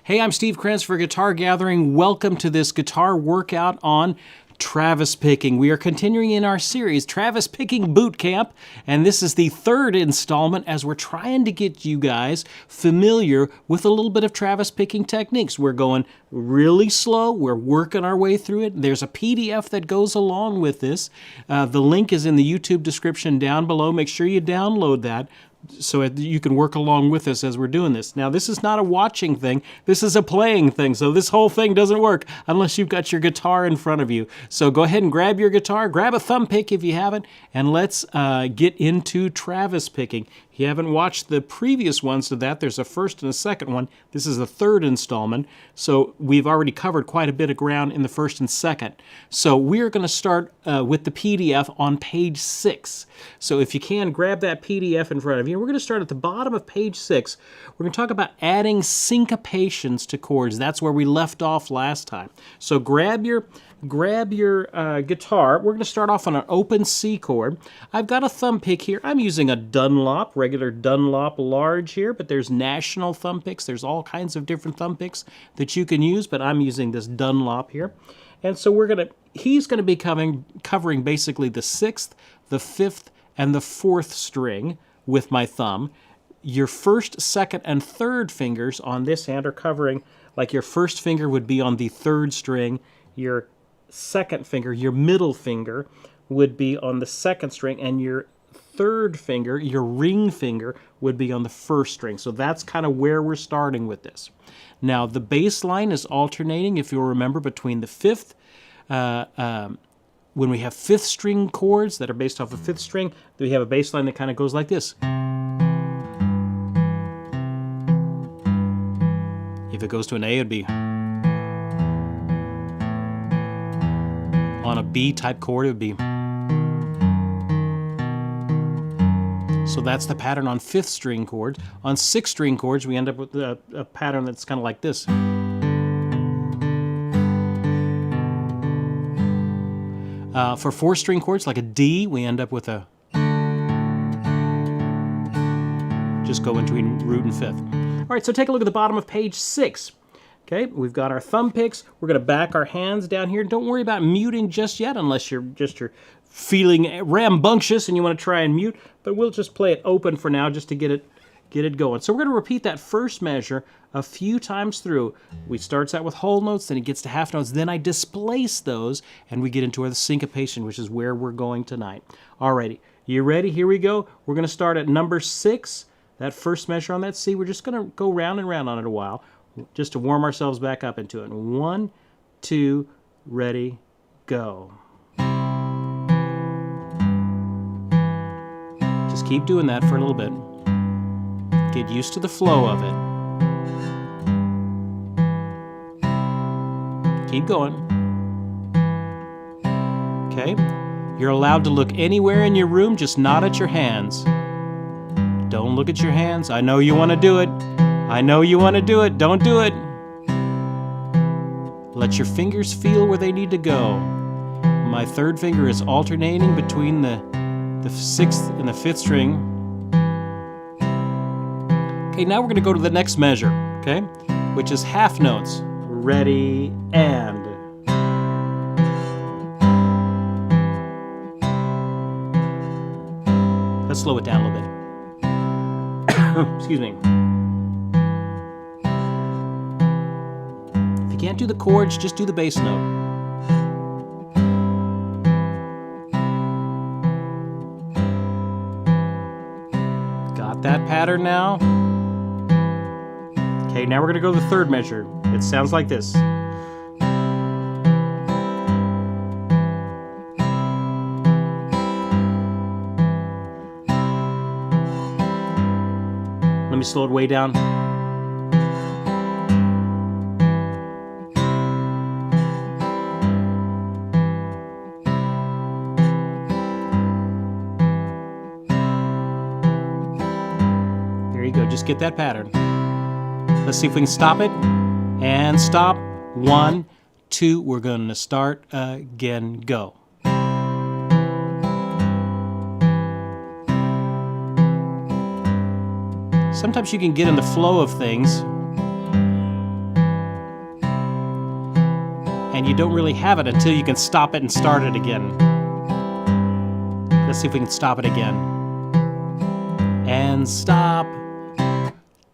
Hey, I'm Steve Krenz for Guitar Gathering. Welcome to this guitar workout on Travis picking. We are continuing in our series, Travis Picking Bootcamp, and this is the third installment as we're trying to get you guys familiar with a little bit of Travis picking techniques. We're going really slow. We're working our way through it. There's a PDF that goes along with this. The link is in the YouTube description down below. Make sure you download that so you can work along with us as we're doing this. Now, this is not a watching thing. This is a playing thing. So this whole thing doesn't work unless you've got your guitar in front of you. So go ahead and grab your guitar, grab a thumb pick if you haven't, and let's get into Travis picking. If you haven't watched the previous ones to that, there's a first and a second one. This is the third installment. So we've already covered quite a bit of ground in the first and second. So we're going to start with the PDF on page 6. So if you can, grab that PDF in front of you. We're going to start at the bottom of page 6. We're going to talk about adding syncopations to chords. That's where we left off last time. So grab your guitar. We're going to start off on an open C chord. I've got a thumb pick here. I'm using a Dunlop, regular Dunlop large here, but there's national thumb picks. There's all kinds of different thumb picks that you can use, but I'm using this Dunlop here. And so he's going to be covering basically the 6th, the 5th, and the 4th string with my thumb. Your first, second, and third fingers on this hand are covering, like your first finger would be on the 3rd string, your second finger, your middle finger, would be on the 2nd string, and your 3rd finger, your ring finger, would be on the 1st string. So that's kind of where we're starting with this. Now, the bass line is alternating, if you'll remember, between the 5th, when we have 5th string chords that are based off of 5th string, we have a bass line that kind of goes like this. If it goes to an A, it'd be on a B-type chord, it would be. So that's the pattern on 5th string chords. On 6th string chords, we end up with a pattern that's kind of like this. For 4th string chords, like a D, we end up with a. Just go between root and 5th. All right, so take a look at the bottom of page 6. Okay, we've got our thumb picks. We're going to back our hands down here. Don't worry about muting just yet unless you're feeling rambunctious and you want to try and mute, but we'll just play it open for now just to get it going. So we're going to repeat that first measure a few times through. We starts out with whole notes, then it gets to half notes, then I displace those, and we get into the syncopation, which is where we're going tonight. Alrighty, you ready? Here we go. We're going to start at number 6, that first measure on that C. We're just going to go round and round on it a while, just to warm ourselves back up into it. 1, 2, ready, go. Just keep doing that for a little bit. Get used to the flow of it. Keep going. Okay? You're allowed to look anywhere in your room, just not at your hands. Don't look at your hands. I know you want to do it. I know you want to do it. Don't do it. Let your fingers feel where they need to go. My 3rd finger is alternating between the 6th and the 5th string. Okay, now we're going to go to the next measure, okay, which is half notes. Ready, and. Let's slow it down a little bit. Excuse me. If you can't do the chords, just do the bass note. Got that pattern now? Okay, now we're going to go to the 3rd measure. It sounds like this. Let me slow it way down. There you go, just get that pattern. Let's see if we can stop it. And stop. 1, 2. We're going to start again. Go. Sometimes you can get in the flow of things and you don't really have it until you can stop it and start it again. Let's see if we can stop it again. And stop.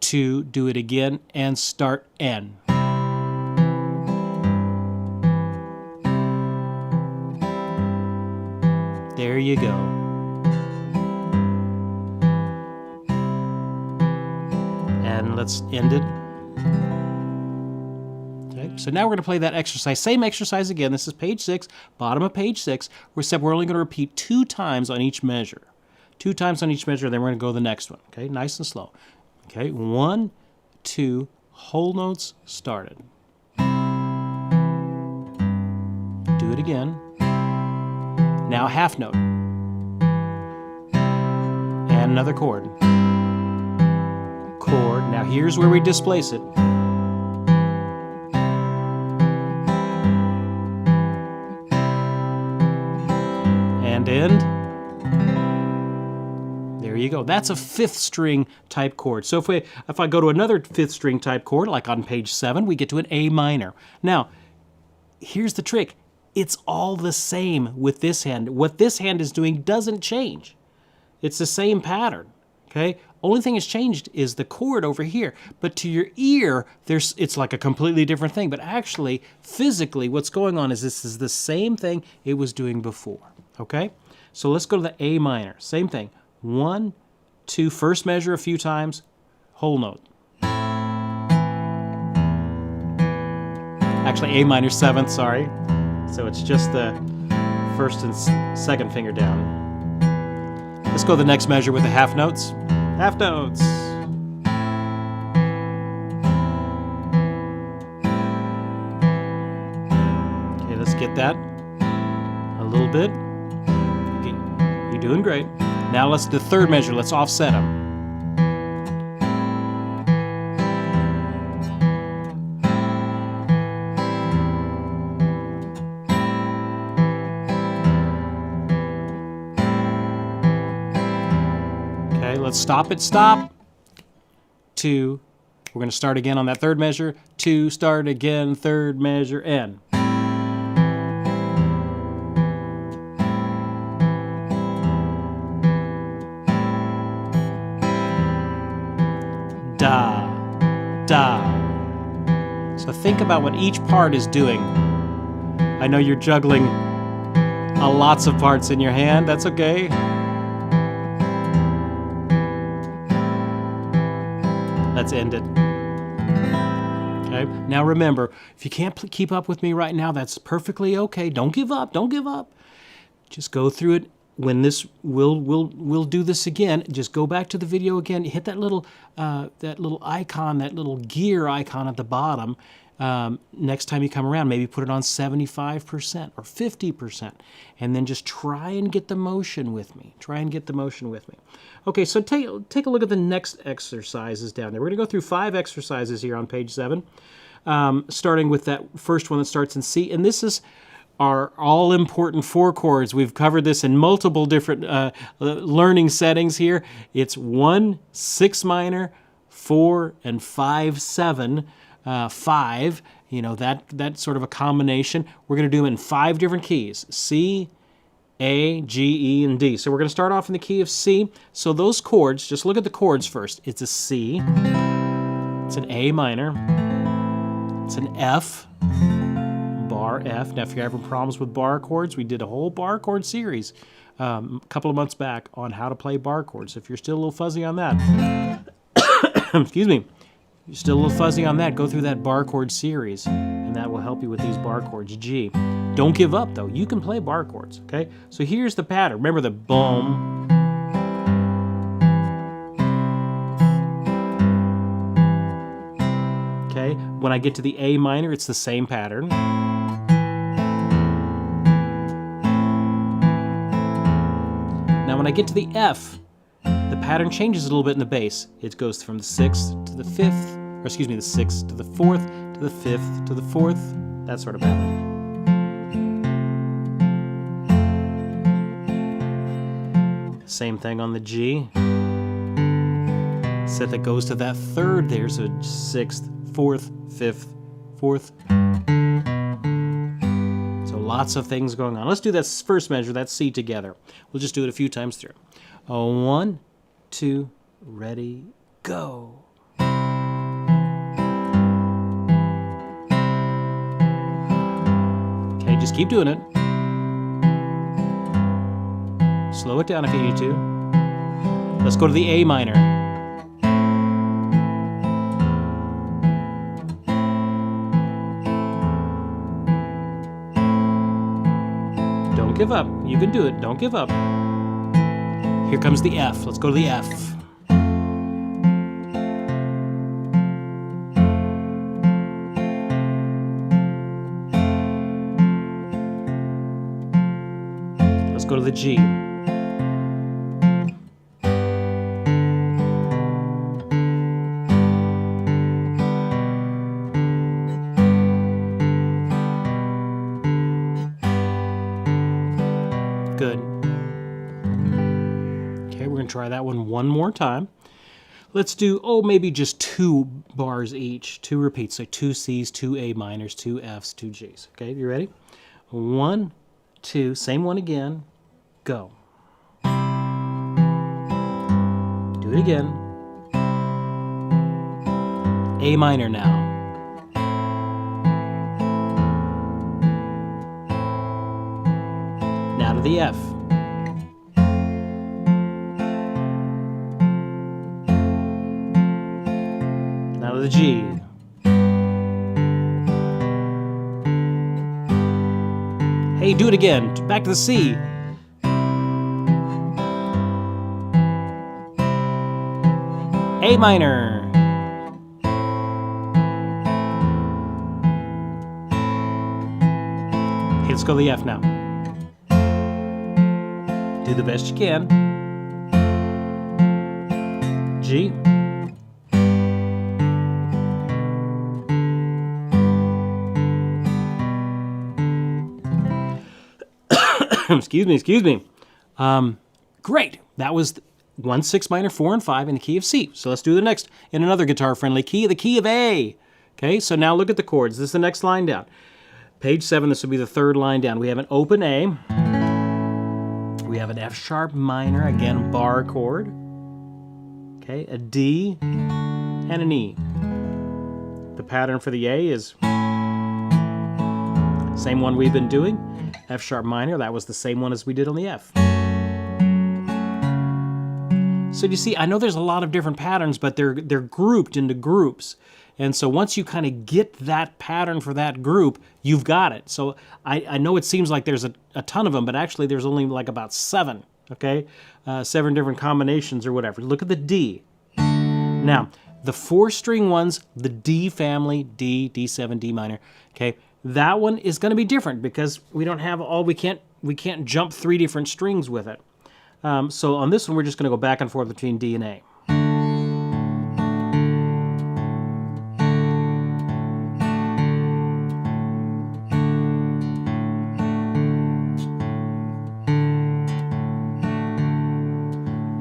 2, do it again, and start N. There you go. And let's end it. Okay, so now we're going to play that exercise. Same exercise again. This is page 6, bottom of page 6. Except we're only going to repeat 2 times on each measure. 2 times on each measure, then we're going to go to the next one. Okay, nice and slow. Okay, 1, 2, whole notes started. Do it again. Now half note. And another chord. Chord. Now here's where we displace it. And end. There you go. That's a 5th string type chord. So if I go to another 5th string type chord, like on page 7, we get to an A minor. Now, here's the trick. It's all the same with this hand. What this hand is doing doesn't change. It's the same pattern, okay? Only thing that's changed is the chord over here. But to your ear, it's like a completely different thing. But actually, physically, what's going on is this is the same thing it was doing before, okay? So let's go to the A minor. Same thing. 1, 2, first measure a few times, whole note. Actually, A minor 7th, sorry. So it's just the first and second finger down. Let's go to the next measure with the half notes. Half notes. Okay, let's get that a little bit. Okay, you're doing great. Now let's do the third measure. Let's offset them. Okay, let's stop it. Stop. 2. We're going to start again on that third measure. 2, start again, third measure, N. Da, da. So think about what each part is doing. I know you're juggling lots of parts in your hand. That's okay. Let's end it. Okay. Now remember, if you can't keep up with me right now, that's perfectly okay. Don't give up. Don't give up. Just go through it. When this, we'll do this again. Just go back to the video again. Hit that little icon, that little gear icon at the bottom. Next time you come around, maybe put it on 75% or 50%, and then just try and get the motion with me. Try and get the motion with me. Okay, so take a look at the next exercises down there. We're going to go through 5 exercises here on page 7, starting with that first one that starts in C, and this is our all-important 4 chords. We've covered this in multiple different learning settings here. It's 1, 6 minor, 4, and 5, 7. 5, you know, that sort of a combination. We're going to do them in 5 different keys: C, A, G, E, and D. So we're going to start off in the key of C. So those chords, just look at the chords first. It's a C, it's an A minor, it's an F, bar F. Now if you're having problems with bar chords, we did a whole bar chord series a couple of months back on how to play bar chords. If you're still a little fuzzy on that, excuse me, you're still a little fuzzy on that, go through that bar chord series, and that will help you with these bar chords. G. Don't give up, though. You can play bar chords, okay? So here's the pattern. Remember the boom. Okay? When I get to the A minor, it's the same pattern. Now when I get to the F, the pattern changes a little bit in the bass. It goes from the 6th to the 5th, or excuse me, the 6th to the 4th, to the 5th, to the 4th, that sort of pattern. Same thing on the G. Set that goes to that 3rd there, so 6th, 4th, 5th, 4th. Lots of things going on. Let's do that first measure, that C together. We'll just do it a few times through. 1, 2, ready, go. Okay, just keep doing it. Slow it down if you need to. Let's go to the A minor. Don't give up. You can do it. Don't give up. Here comes the F. Let's go to the F. Let's go to the G. Good. Okay, we're going to try that one more time. Let's do, maybe just 2 bars each, 2 repeats. So 2 C's, 2 A minors, 2 F's, 2 G's. Okay, you ready? 1, 2, same one again. Go. Do it again. A minor now. Now to the F. Now to the G. Hey, do it again. Back to the C. A minor. Okay, let's go to the F now. Do the best you can. G. Excuse me. Great. That was 1, 6 minor, 4, and 5 in the key of C. So let's do the next in another guitar-friendly key, the key of A. Okay, so now look at the chords. This is the next line down. Page 7, this will be the 3rd line down. We have an open A. We have an F sharp minor, again, bar chord. Okay, a D and an E. The pattern for the A is same one we've been doing. F sharp minor, that was the same one as we did on the F. So you see, I know there's a lot of different patterns, but they're grouped into groups. And so once you kind of get that pattern for that group, you've got it. So I know it seems like there's a ton of them, but actually there's only like about 7, okay? 7 different combinations or whatever. Look at the D. Now, the 4-string ones, the D family, D, D7, D minor, okay? That one is going to be different because we don't have we can't jump 3 different strings with it. So on this one, we're just going to go back and forth between D and A.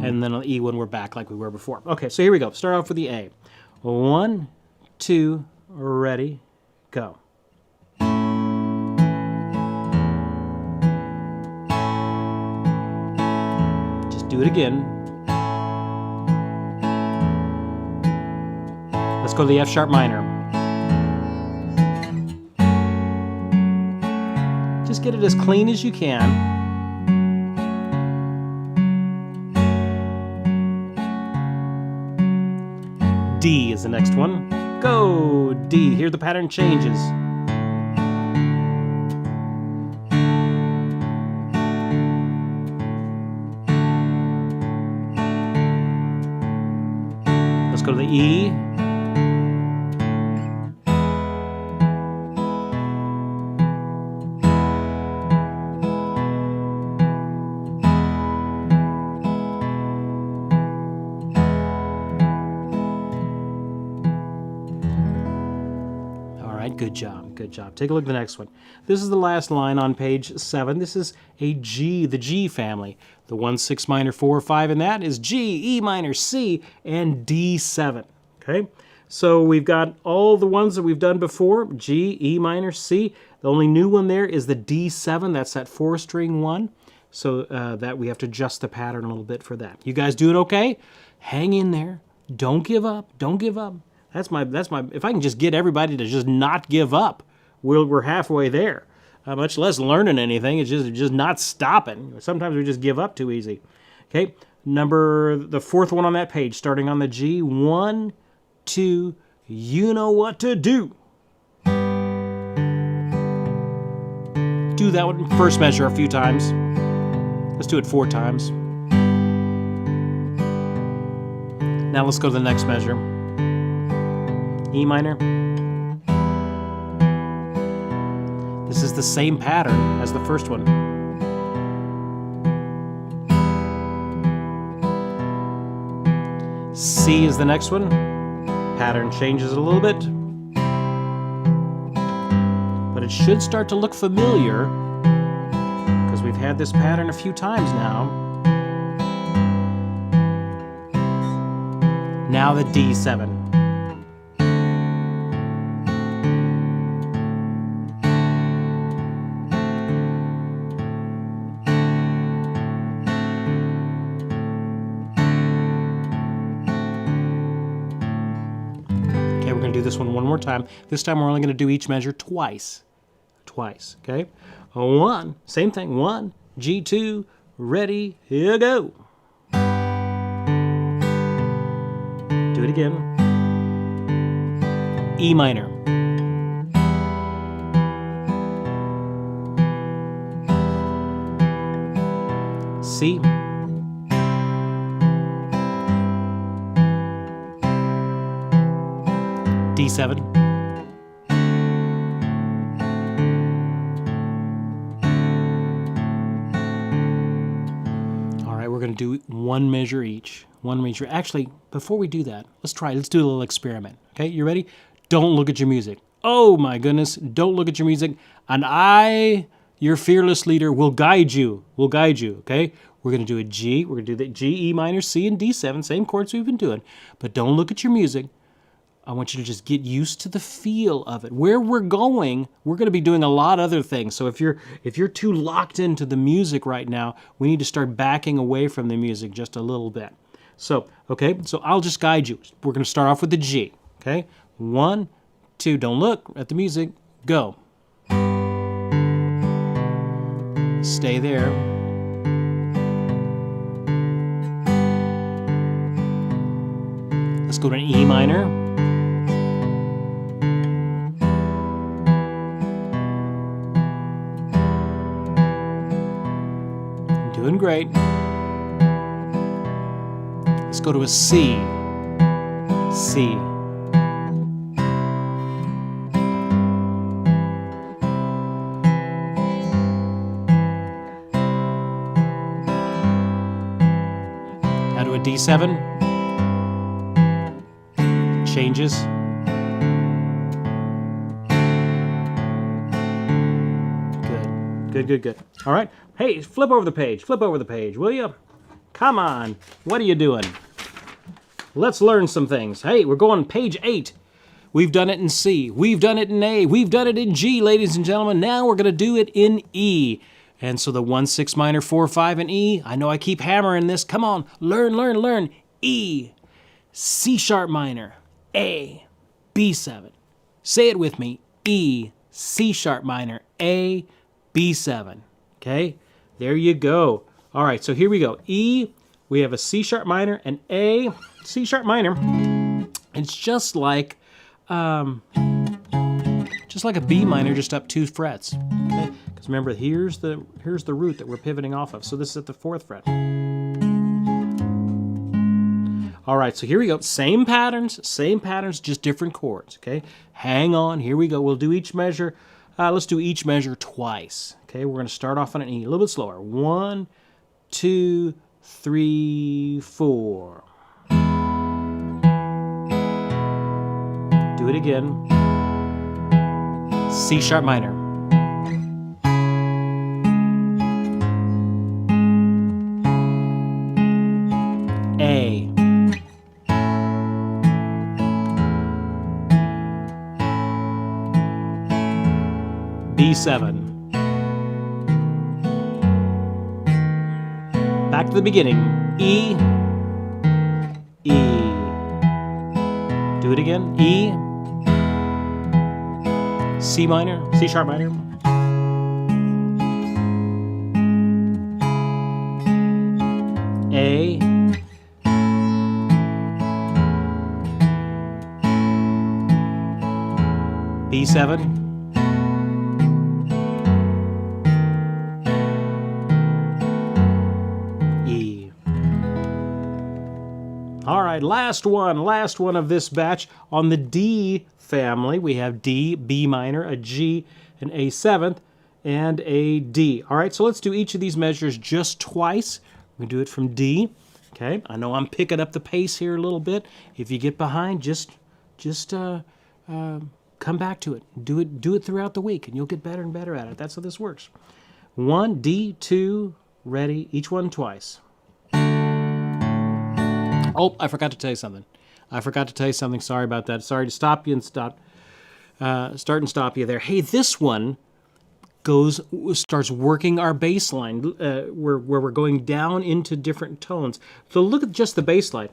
And then on the E one, we're back like we were before. Okay, so here we go. Start off with the A. 1, 2, ready, go. Do it again. Let's go to the F sharp minor. Just get it as clean as you can. D is the next one. Go, D. Here the pattern changes. Let's go to the E. All right, good job, good job. Take a look at the next one. This is the last line on page 7. This is a G, the G family. The 1, 6 minor, 4, 5 in that is G, E minor, C, and D7. Okay? So we've got all the ones that we've done before, G, E minor, C. The only new one there is the D7, that's that 4-string one. So that we have to adjust the pattern a little bit for that. You guys doing okay? Hang in there. Don't give up. Don't give up. That's my, if I can just get everybody to just not give up, we're halfway there. Much less learning anything, it's just not stopping. Sometimes we just give up too easy. Okay, the fourth one on that page, starting on the G, 1, 2, you know what to do. Do that one, first measure a few times. Let's do it 4 times. Now let's go to the next measure. E minor. This is the same pattern as the first one. C is the next one. Pattern changes a little bit. But it should start to look familiar because we've had this pattern a few times now. Now the D7. We're going to do this one more time. This time we're only going to do each measure twice. Okay? 1, same thing. 1, G2, ready, here go. Do it again. E minor. C. D7. All right, we're going to do one measure each. One measure. Actually, before we do that, let's do a little experiment. Okay, you ready? Don't look at your music. Oh my goodness, don't look at your music. And I, your fearless leader, will guide you. Okay? We're going to do a G. We're going to do the G, E minor, C, and D7. Same chords we've been doing. But don't look at your music. I want you to just get used to the feel of it. Where we're going to be doing a lot of other things. So if you're too locked into the music right now, we need to start backing away from the music just a little bit. So, okay, so I'll just guide you. We're going to start off with the G, okay? 1, 2, don't look at the music, go. Stay there. Let's go to an E minor. Doing great. Let's go to a C. C. Now to a D7. Changes. Good. All right. Hey, flip over the page, will you? Come on. What are you doing? Let's learn some things. Hey, we're going page 8. We've done it in C. We've done it in A. We've done it in G, ladies and gentlemen. Now we're going to do it in E. And so the 1, 6 minor, 4, 5, and E. I know I keep hammering this. Come on. Learn. E. C sharp minor. A. B7. Say it with me. E. C sharp minor. A. B7. Okay? There you go. All right, so here we go. E, we have a C sharp minor, and A, C sharp minor. It's just like a B minor, just up 2 frets. Okay? Because remember, here's the root that we're pivoting off of. So this is at the 4th fret. All right, so here we go. Same patterns, just different chords. Okay? Hang on. Here we go. We'll do each measure. Let's do each measure twice. Okay, we're going to start off on an E, a little bit slower. 1, 2, 3, 4. Do it again. C sharp minor. A. B7. Back to the beginning. E, E. Do it again. E, C minor, C sharp minor. A, B7, E. All right, last one of this batch. On the D family, we have D, B minor, a G, an A7th, and a D. All right, so let's do each of these measures just twice. We do it from D. Okay, I know I'm picking up the pace here a little bit. If you get behind, just come back to it. Do it throughout the week, and you'll get better and better at it. That's how this works. 1, D, 2, ready. Each one twice. Oh, I forgot to tell you something. Sorry about that. Sorry to stop you and start and stop you there. Hey, this one starts working our bass line where we're going down into different tones. So look at just the bass line.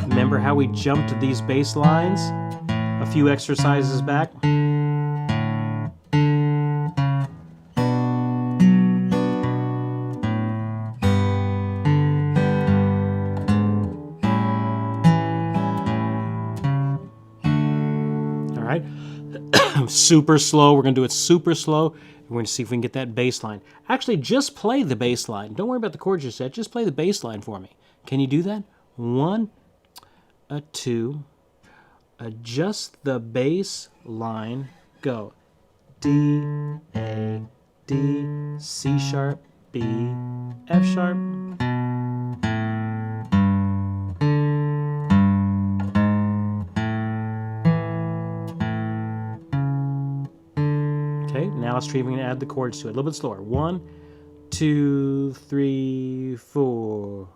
Remember how we jumped these bass lines a few exercises back? Super slow. We're going to do it super slow. We're going to see if we can get that bass line. Actually, just play the bass line. Don't worry about the chords you set. Just play the bass line for me. Can you do that? 1, 2. Adjust the bass line. Go. D, A, D, C sharp, B, F sharp. Now let's try to add the chords to it. A little bit slower. 1, 2, 3, 4.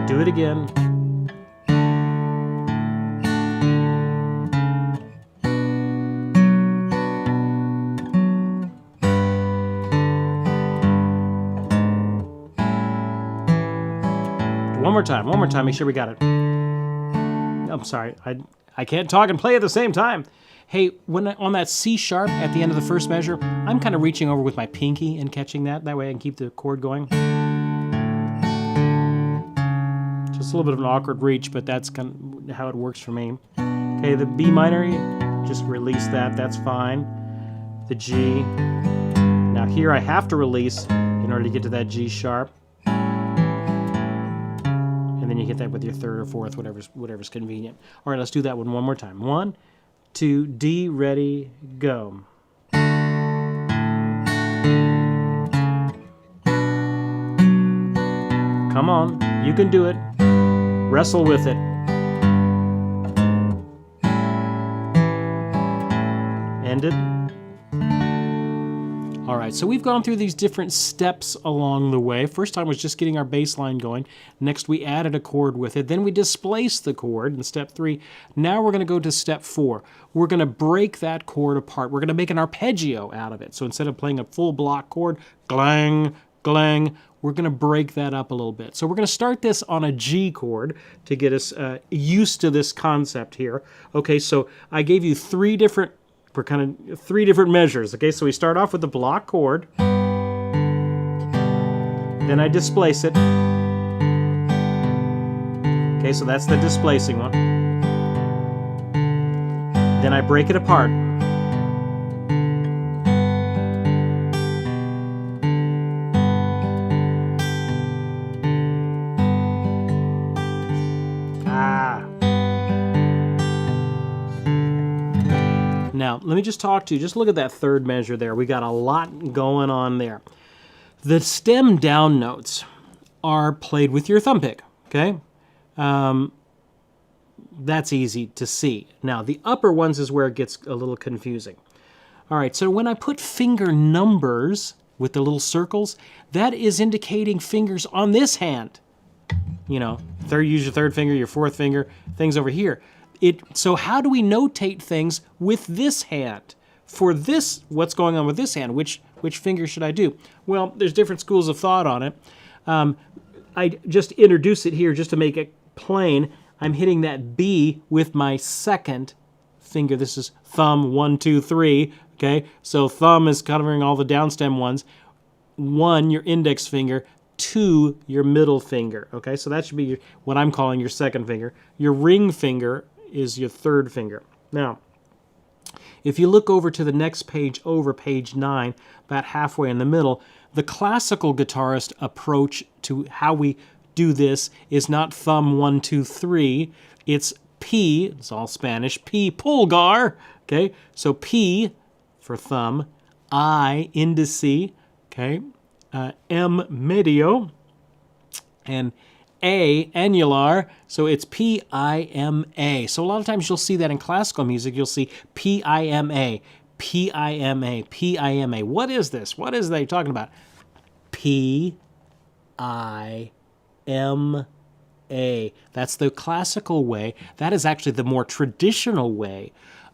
Do it again. One more time, make sure we got it. I'm sorry, I can't talk and play at the same time. Hey, on that C sharp at the end of the first measure, I'm kind of reaching over with my pinky and catching that. That way I can keep the chord going. Just a little bit of an awkward reach, but that's kind of how it works for me. Okay, the B minor, just release that, that's fine. The G. Now here I have to release in order to get to that G sharp. Then you hit that with your third or fourth, whatever's convenient. All right, let's do that one more time. 1, 2, D, ready, go. Come on, you can do it. Wrestle with it. End it. All right, so we've gone through these different steps along the way. First time was just getting our bass line going. Next, we added a chord with it. Then we displaced the chord in step 3. Now we're going to go to step 4. We're going to break that chord apart. We're going to make an arpeggio out of it. So instead of playing a full block chord, glang, glang, we're going to break that up a little bit. So we're going to start this on a G chord to get us used to this concept here. Okay, so I gave you three different measures. Okay, so we start off with the block chord. Then I displace it. Okay, so that's the displacing one. Then I break it apart. Now, let me just talk to you. Just look at that third measure there. We got a lot going on there. The stem down notes are played with your thumb pick, okay? that's easy to see. Now, the upper ones is where it gets a little confusing. All right, so when I put finger numbers with the little circles, that is indicating fingers on this hand. You know, use your third finger, your fourth finger, things over here. So how do we notate things with this hand? For this, what's going on with this hand? Which finger should I do? Well, there's different schools of thought on it. I just introduce it here just to make it plain. I'm hitting that B with my second finger. This is thumb, 1, 2, 3. Okay, so thumb is covering all the downstem ones. 1, your index finger. 2, your middle finger. Okay, so that should be what I'm calling your second finger. Your ring finger is your third finger. Now, if you look over to the next page over, page 9, about halfway in the middle, the classical guitarist approach to how we do this is not thumb 1, 2, 3. It's P, it's all Spanish, P pulgar. Okay, so P for thumb, I indice, okay, M medio, and A annular, so it's P-I-M-A. So a lot of times you'll see that in classical music, you'll see P-I-M-A, P-I-M-A, P-I-M-A. What is this? What is they talking about? P-I-M-A. That's the classical way. That is actually the more traditional way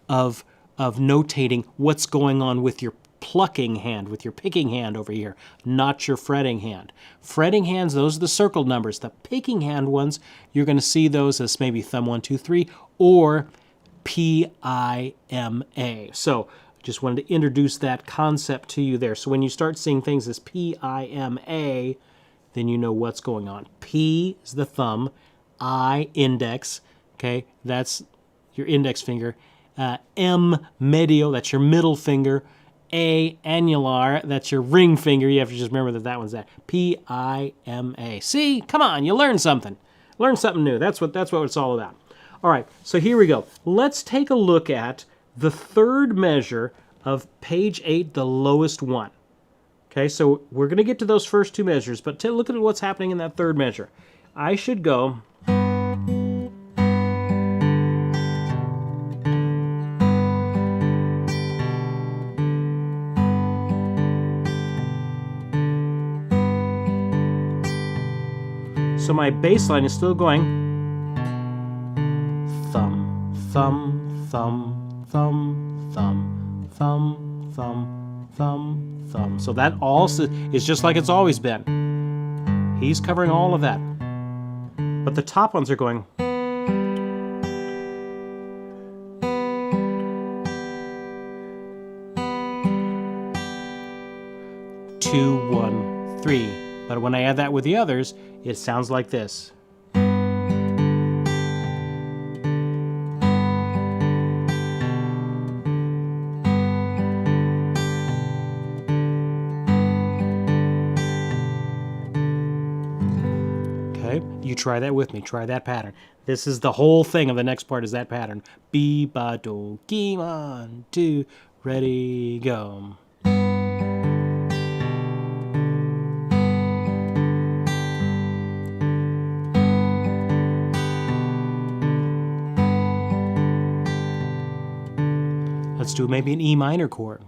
of notating what's going on with your plucking hand, with your picking hand over here, not your fretting hand. Fretting hands, those are the circled numbers. The picking hand ones, you're going to see those as maybe thumb 1, 2, 3 or P-I-M-A. So just wanted to introduce that concept to you there. So when you start seeing things as P-I-M-A, then you know what's going on. P is the thumb, I index, okay, that's your index finger. M medio, that's your middle finger. A annular, that's your ring finger. You have to just remember that that one's that. P-I-M-A. See, come on, you learned something. Learn something new. That's what it's all about. All right, so here we go. Let's take a look at the third measure of page 8, the lowest one. Okay, so we're going to get to those first two measures, but look at what's happening in that third measure. I should go so my bass line is still going thumb, thumb, thumb, thumb, thumb, thumb, thumb, thumb, thumb. So that all is just like it's always been. He's covering all of that. But the top ones are going 2, 1, 3. But when I add that with the others, it sounds like this. Okay, you try that with me. Try that pattern. This is the whole thing of the next part is that pattern. B, ba, do, gi, 1, 2, ready, go. Let's do maybe an E minor chord.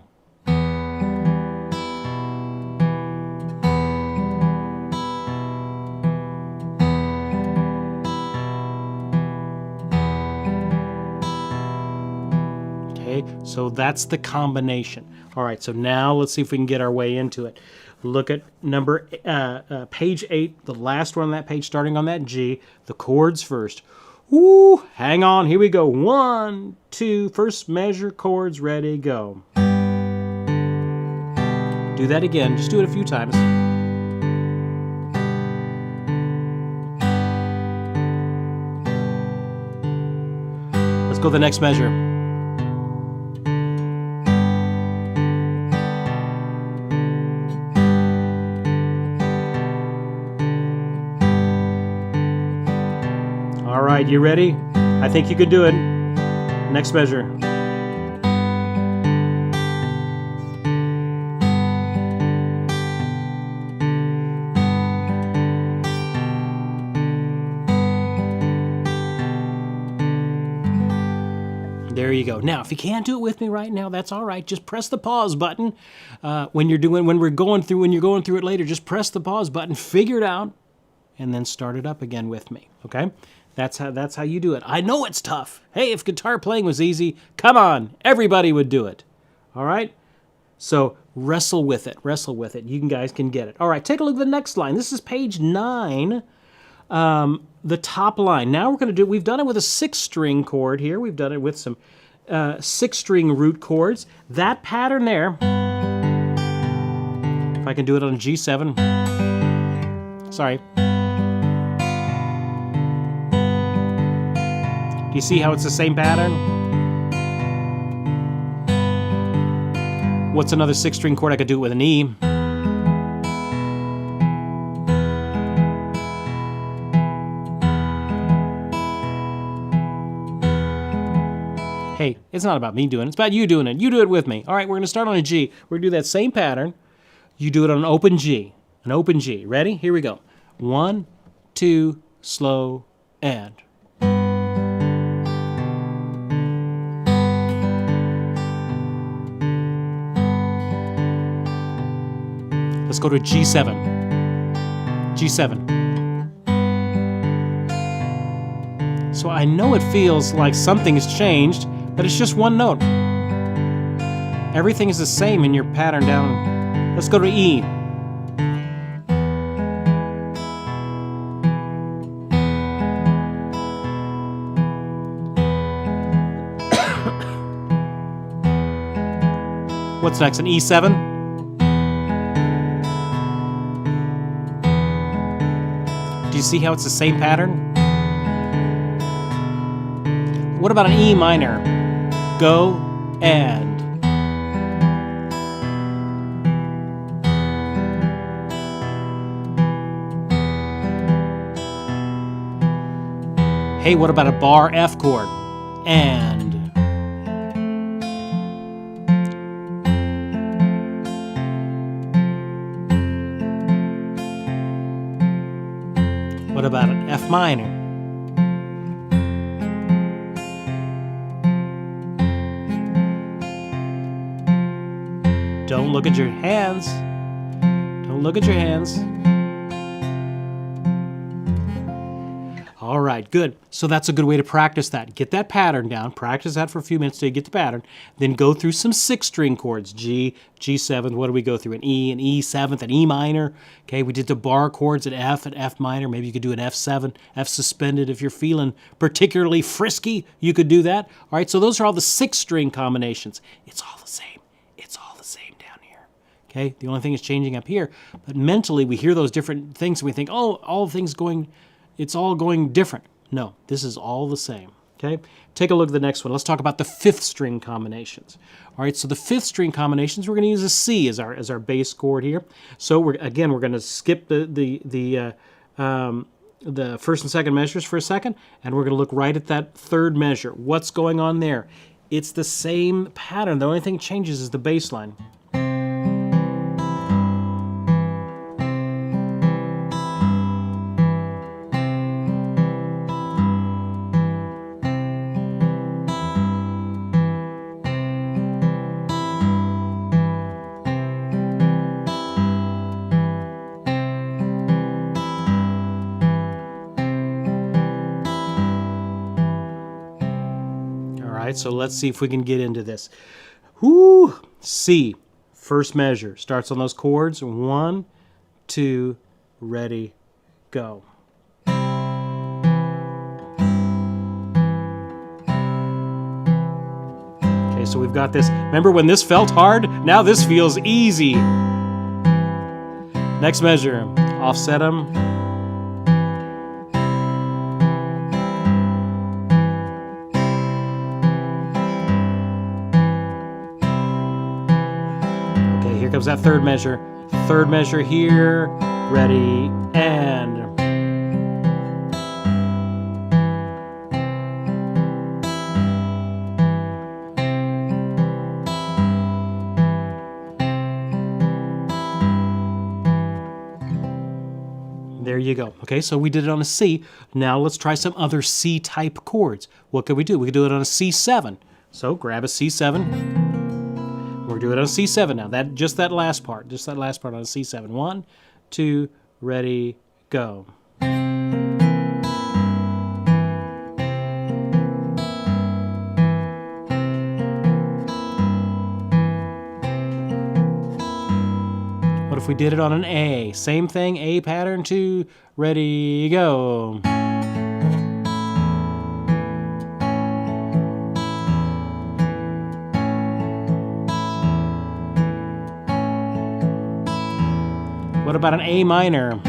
Okay, so that's the combination. All right, so now let's see if we can get our way into it. Look at page 8, the last one on that page, starting on that G, the chords first. Woo, hang on, here we go. 1, 2, first measure, chords, ready, go. Do that again, just do it a few times. Let's go to the next measure. All right, you ready? I think you can do it. Next measure. There you go. Now, if you can't do it with me right now, that's all right. Just press the pause button. When you're going through it later, just press the pause button, figure it out, and then start it up again with me. Okay? That's how you do it. I know it's tough. Hey, if guitar playing was easy, come on, everybody would do it. All right? So wrestle with it. Wrestle with it. You guys can get it. All right, take a look at the next line. This is page 9. The top line. Now we've done it with a 6-string chord here. We've done it with some 6-string root chords. That pattern there, if I can do it on a G7. Sorry. Do you see how it's the same pattern? What's another 6-string chord? I could do it with an E. Hey, it's not about me doing it. It's about you doing it. You do it with me. All right, we're going to start on a G. We're going to do that same pattern. You do it on an open G. An open G. Ready? Here we go. 1, 2, slow, and. Let's go to G7. G7. So I know it feels like something has changed, but it's just one note. Everything is the same in your pattern down. Let's go to E. What's next? An E7? Do you see how it's the same pattern? What about an E minor? Go and. Hey, what about a bar F chord? And. What about an F minor? Don't look at your hands. Don't look at your hands. All right, good. So that's a good way to practice that. Get that pattern down. Practice that for a few minutes till you get the pattern. Then go through some 6-string chords. G, G7. What do we go through? An E7, an E minor. Okay, we did the bar chords at F minor. Maybe you could do an F7, F suspended. If you're feeling particularly frisky, you could do that. All right, so those are all the 6-string combinations. It's all the same. It's all the same down here. Okay, the only thing is changing up here. But mentally, we hear those different things and we think, oh, it's all going different. No, this is all the same. Okay, take a look at the next one. Let's talk about the 5th-string combinations. All right, so the 5th-string combinations, we're going to use a C as our bass chord here. So we're going to skip the first and second measures for a second, and we're going to look right at that 3rd measure. What's going on there? It's the same pattern. The only thing that changes is the bass line. So let's see if we can get into this. Whoo! C, first measure. Starts on those chords. 1, 2, ready, go. Okay, so we've got this. Remember when this felt hard? Now this feels easy. Next measure. Offset them. Here comes that 3rd measure. 3rd measure here. Ready, and. There you go. Okay, so we did it on a C. Now let's try some other C-type chords. What could we do? We could do it on a C7. So grab a C7. We're doing it on a C7 now. Just that last part on a C7. 1, 2, ready, go. What if we did it on an A? Same thing, A pattern, 2, ready, go. What about an A minor?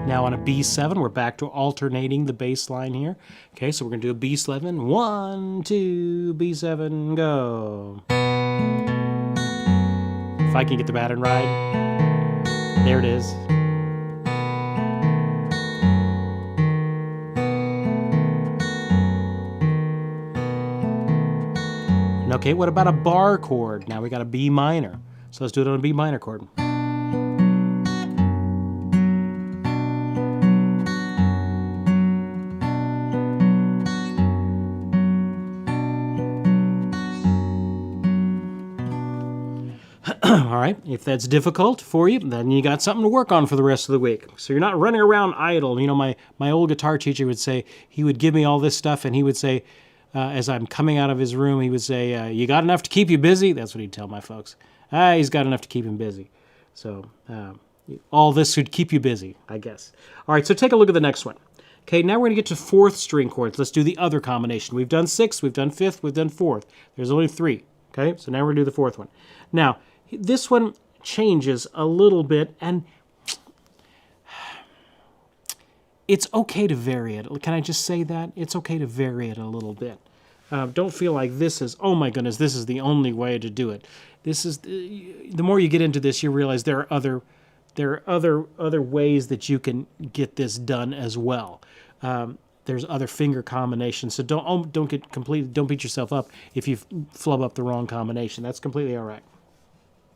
Now on a B7, we're back to alternating the bass line here. Okay, so we're going to do a B7. 1, 2, B7, go. If I can get the pattern right. There it is. Okay, what about a bar chord? Now we got a B minor. So let's do it on a B minor chord. All right, if that's difficult for you, then you got something to work on for the rest of the week. So you're not running around idle. You know, my old guitar teacher would say, he would give me all this stuff, and he would say, as I'm coming out of his room, he would say, you got enough to keep you busy? That's what he'd tell my folks. He's got enough to keep him busy. So all this should keep you busy, I guess. All right, so take a look at the next one. Okay, now we're going to get to 4th string chords. Let's do the other combination. We've done 6th, we've done 5th, we've done 4th. There's only 3. Okay, so now we're going to do the 4th one. Now, this one changes a little bit, and it's okay to vary it. Can I just say that? It's okay to vary it a little bit. Don't feel like this is, oh my goodness, this is the only way to do it. This is the more you get into this, you realize there are other ways that you can get this done as well. There's other finger combinations, so don't beat yourself up if you flub up the wrong combination. That's completely all right.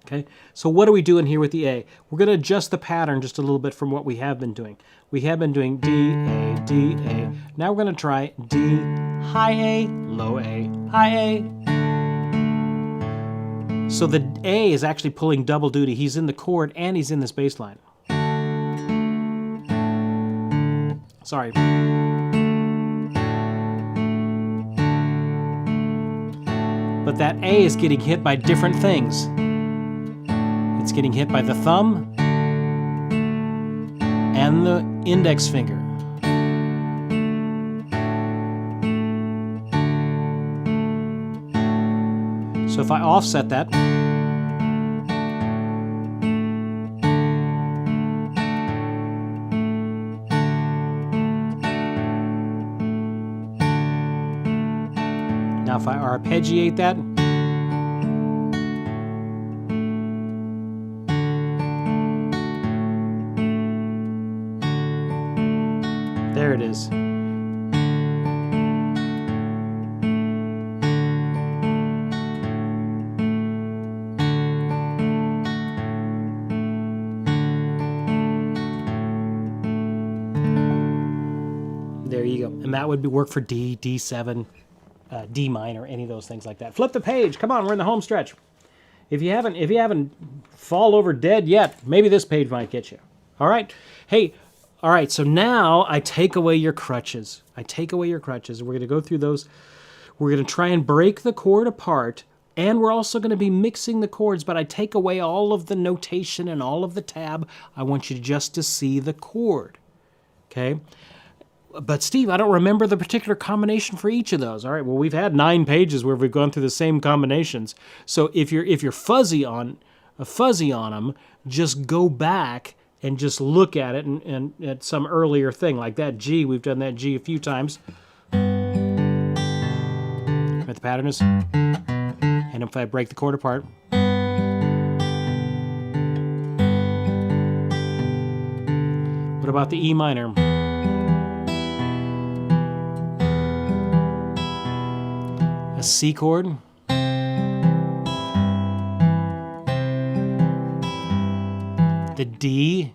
Okay, so what are we doing here with the A? We're going to adjust the pattern just a little bit from what we have been doing. We have been doing D, A, D, A. Now we're going to try D, high A, low A, high A. So the A is actually pulling double duty. He's in the chord and he's in this bass line. Sorry. But that A is getting hit by different things. It's getting hit by the thumb and the index finger. So if I offset that, now if I arpeggiate that, there it is. There you go. And that would work for D, D7, D minor, any of those things like that. Flip the page. Come on, we're in the home stretch. If you haven't fall over dead yet, maybe this page might get you. All right. Hey, all right, so now I take away your crutches. I take away your crutches. We're going to go through those. We're going to try and break the chord apart, and we're also going to be mixing the chords, but I take away all of the notation and all of the tab. I want you just to see the chord, okay? But Steve, I don't remember the particular combination for each of those. All right, well, we've had 9 pages where we've gone through the same combinations. So if you're fuzzy on them, just go back and just look at it and at some earlier thing, like that G. We've done that G a few times. Right, the pattern is. And if I break the chord apart. What about the E minor? A C chord. the D.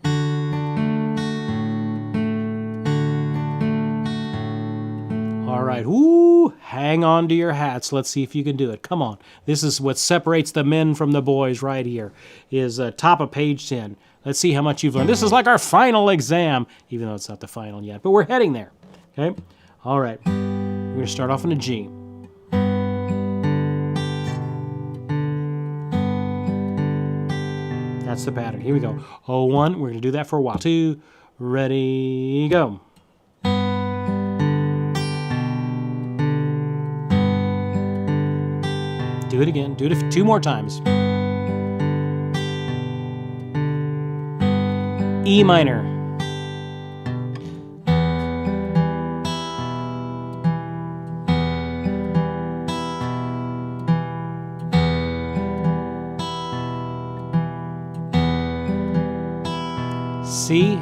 All right, woo, hang on to your hats. Let's see if you can do it. Come on. This is what separates the men from the boys right here, is top of page 10. Let's see how much you've learned. This is like our final exam, even though it's not the final yet, but we're heading there, okay? All right, we're gonna start off on a G. That's the pattern. Here we go. 1, we're gonna do that for a while. 2, ready, go. Do it again. Do it 2 more times. E minor. C.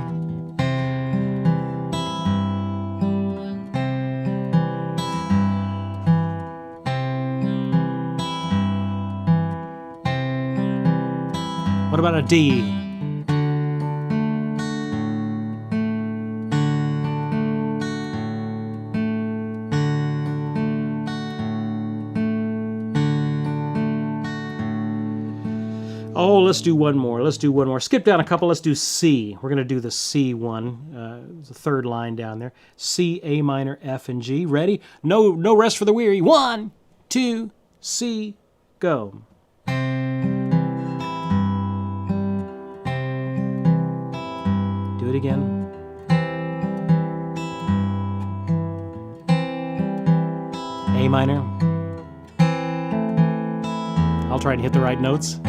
What about a D? Oh, let's do one more. Let's do one more. Skip down a couple. Let's do C. We're going to do the C one, the third line down there. C, A minor, F, and G. Ready? No rest for the weary. 1, 2, C, go. Do it again. A minor. I'll try to hit the right notes.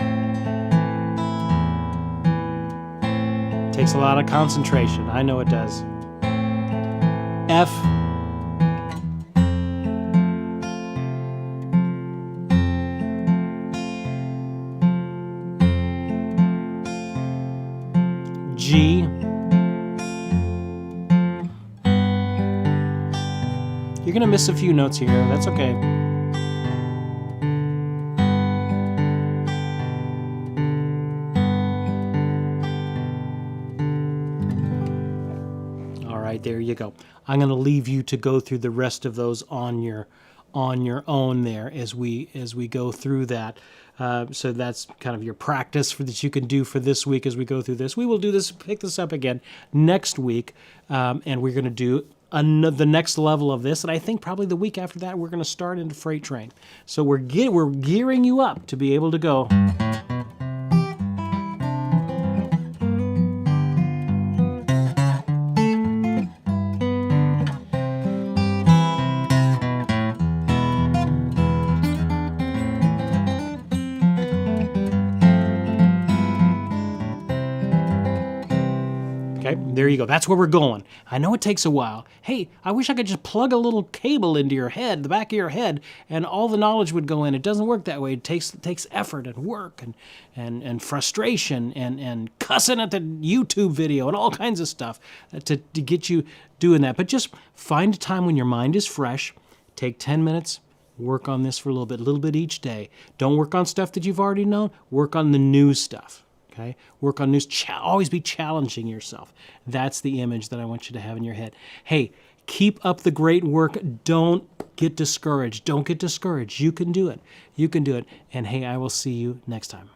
Takes a lot of concentration. I know it does. F. G. You're going to miss a few notes here. That's okay. There you go. I'm going to leave you to go through the rest of those on your own there as we go through that. So that's kind of your practice that you can do for this week as we go through this. We will do this, pick this up again next week, and we're going to do the next level of this. And I think probably the week after that we're going to start into Freight Train. So we're gearing you up to be able to go. Okay, there you go. That's where we're going. I know it takes a while. Hey, I wish I could just plug a little cable into your head, the back of your head, and all the knowledge would go in. It doesn't work that way. It takes effort and work and frustration and cussing at the YouTube video and all kinds of stuff to get you doing that. But just find a time when your mind is fresh. Take 10 minutes. Work on this for a little bit each day. Don't work on stuff that you've already known. Work on the new stuff. Okay? Work on news. Always be challenging yourself. That's the image that I want you to have in your head. Hey, keep up the great work. Don't get discouraged. Don't get discouraged. You can do it. You can do it. And hey, I will see you next time.